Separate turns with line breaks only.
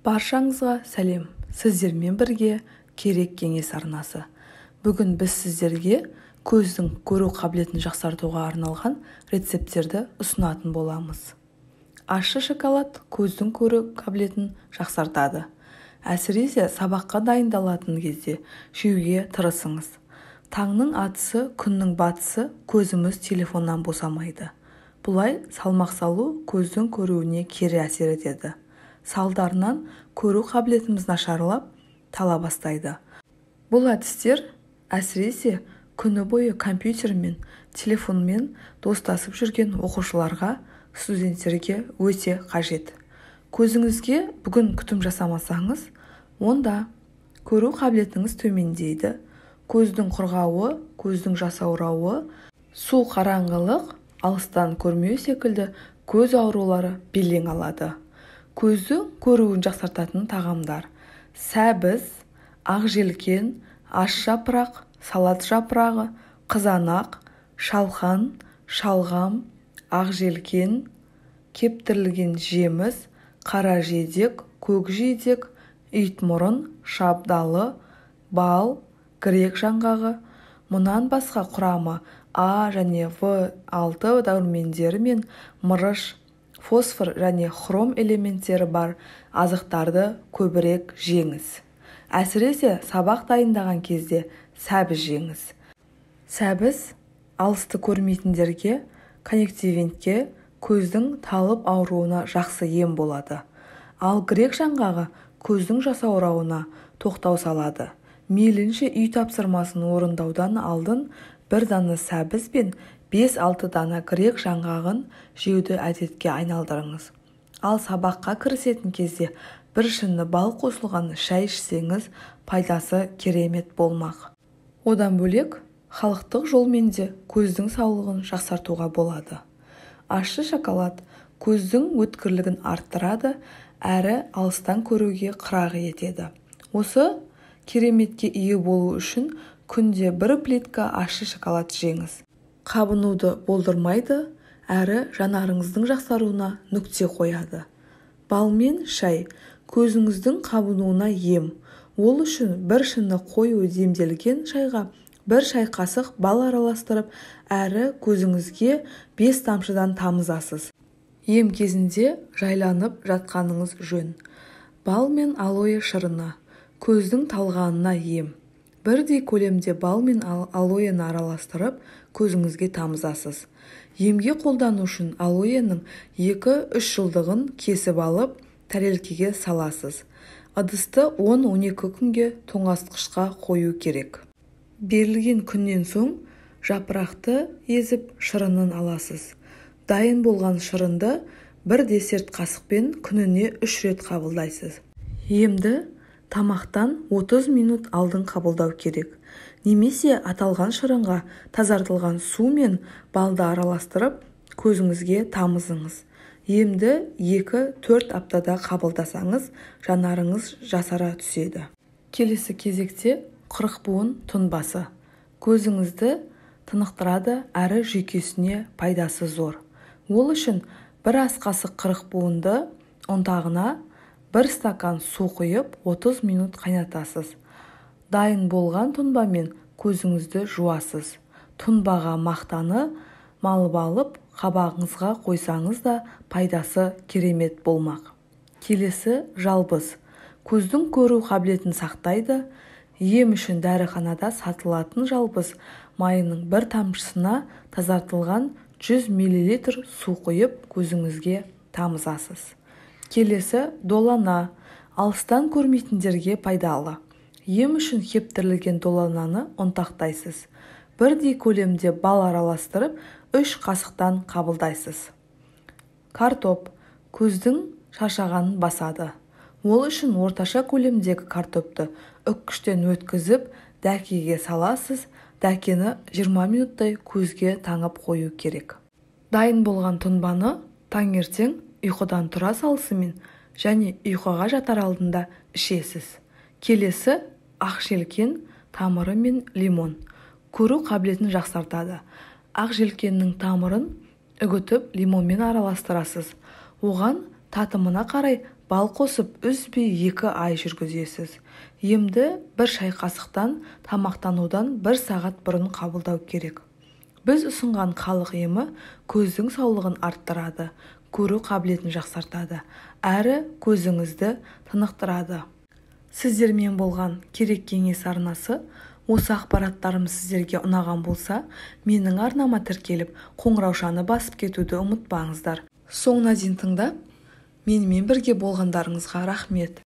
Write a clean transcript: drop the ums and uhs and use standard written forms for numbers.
Баршаңызға сәлем. Сіздермен бірге керек кеңес арнасы. Бүгін біз сіздерге көздің көру қабілетін жақсартуға арналған рецепттерді ұсынатын боламыз. Ащы шоколад көздің көру қабілетін жақсартады. Әсіресе сабаққа дайындалатын кезде жеуге тырысыңыз. Таңның атысы, күннің батысы көзіміз телефоннан босамайды. Бұлай салмақ салу көздің көруіне кері әсер етеді. Салдарынан көру қабілетіміз нашарлап тала бастайды. Бұл әдістер әсіресе күні бойы компьютермен, телефонмен достасып жүрген оқушыларға, студенттерге өте қажет. Көзіңізге бүгін күтім жасамасаңыз, онда көру қабілетіңіз төмендейді. Көздің құрғауы, көздің жасаурауы, су қараңғылық, алыстан көрмеу секілді көз аурулары белең алады. Көздің көруін жақсартатын тағамдар: сәбіз, ақжелкен, аш жапырақ, салат жапырағы, қызанақ, шалқан, шалғам, ақжелкен, кептірілген жеміс, қара жидек, көк жидек, итмұрын, шабдалы, бал, грек жаңғағы. Мұнан басқа құрамы А және В6 дәрумендері мен мырыш, фосфор және хром элементтері бар азықтарды көбірек жеңіз. Әсіресе сабақ дайындаған кезде сәбіз жеңіз. Сәбіз алысты көрмейтіндерге, конъюнктивитке, көздің талып ауруына жақсы ем болады. Ал грек жаңғағы көздің жасаурауына тоқтау салады. Мейлінше үй тапсырмасын орындаудан алдын бір дана сәбіз бен 5-6 дана грек жаңғағын жеуді әдетке айналдырыңыз. Ал сабаққа кірісетін кезде бір шыны бал қосылған шай ішсеңіз, пайдасы керемет болмақ. Одан бөлек, халықтық жолмен де көздің саулығын жақсартуға болады. Ащы шоколад көздің өткірлігін арттырады, әрі алыстан көруге қырағы етеді. Осы кереметке ие болу үшін күнде бір плитка ащы шоколад жеңіз. Қабынуды болдырмайды, әрі жанарыңыздың жақсаруына нүкте қояды. Бал мен шай көзіңіздің қабынуына ем. Ол үшін бір шыны қою демделген шайға бір шай қасық бал араластырып, әрі көзіңізге 5 тамшыдан тамызасыз. Ем кезінде жайланып жатқаныңыз жөн. Бал мен алоэ шырыны көздің талғанына ем. Бірдей көлемде бал мен алоэны араластырып, көзіңізге тамызасыз. Емге қолдану үшін алоэның 2-3 жылдығын кесіп алып, тәрелкеге саласыз. Ыдысты 10-12 күнге тоңазытқышқа қою керек. Берілген күннен соң жапырақты езіп шырынын аласыз. Дайын болған шырынды бір десерт қасықпен күніне 3 рет қабылдайсыз. Емді тамақтан 30 минут алдын қабылдау керек. Немесе аталған шырынға тазартылған су мен балды араластырып, көзіңізге тамызыңыз. Емді 2-4 аптада қабылдасаңыз, жанарыңыз жасара түседі. Келесі кезекте қырықбуын тұнбасы. Көзіңізді тынықтырады, әрі жүйкесіне пайдасы зор. Ол үшін бір ас қасық қырықбуынды ұнтағына 1 стакан су құйып 30 минут қайнатасыз. Дайын болған тұнбамен көзіңізді жуасыз. Тұнбаға мақтаны малып алып, қабағыңызға қойсаңыз да пайдасы керемет болмақ. Келесі жалбыз. Көздің көру қабілетін сақтайды. Ем үшін дәріханада сатылатын жалбыз майының бір тамшысына тазартылған 100 мл су құйып, көзіңізге тамызасыз. Келесі долана. Алыстан көрмейтіндерге пайдалы. Ем үшін кептірілген долананы ұнтақтайсыз. Бірдей көлемде бал араластырып, 3 қасықтан қабылдайсыз. Картоп көздің шаршағанын басады. Ол үшін орташа көлемдегі картопты үккіштен өткізіп, дәкеге саласыз. Дәкені 20 минуттай көзге таңып қою керек. Дайын болған тұнбаны таңертең ұйқыдан тұра салысымен және ұйқыға жатар алдында ішесіз. Келесі ақжелкен тамыры мен лимон. Көру қабілетін жақсартады. Ақжелкеннің тамырын үгітіп лимонмен араластырасыз. Оған татымына қарай бал қосып үзбей 2 ай жүргізесіз. Емді 1 шай қасықтан тамақтанудан 1 сағат бұрын қабылдау керек. Біз ұсынған халық емі көздің саулығын арттырады, көру қабілетін жақсартады, әрі көзіңізді тынықтырады. Сіздермен болған керек кеңес арнасы. Осы ақпараттарым сіздерге ұнаған болса, менің арнама тіркеліп, қоңыраушаны басып кетуді ұмытпаңыздар. Соңына дейін тыңдап, менімен бірге болғандарыңызға рахмет.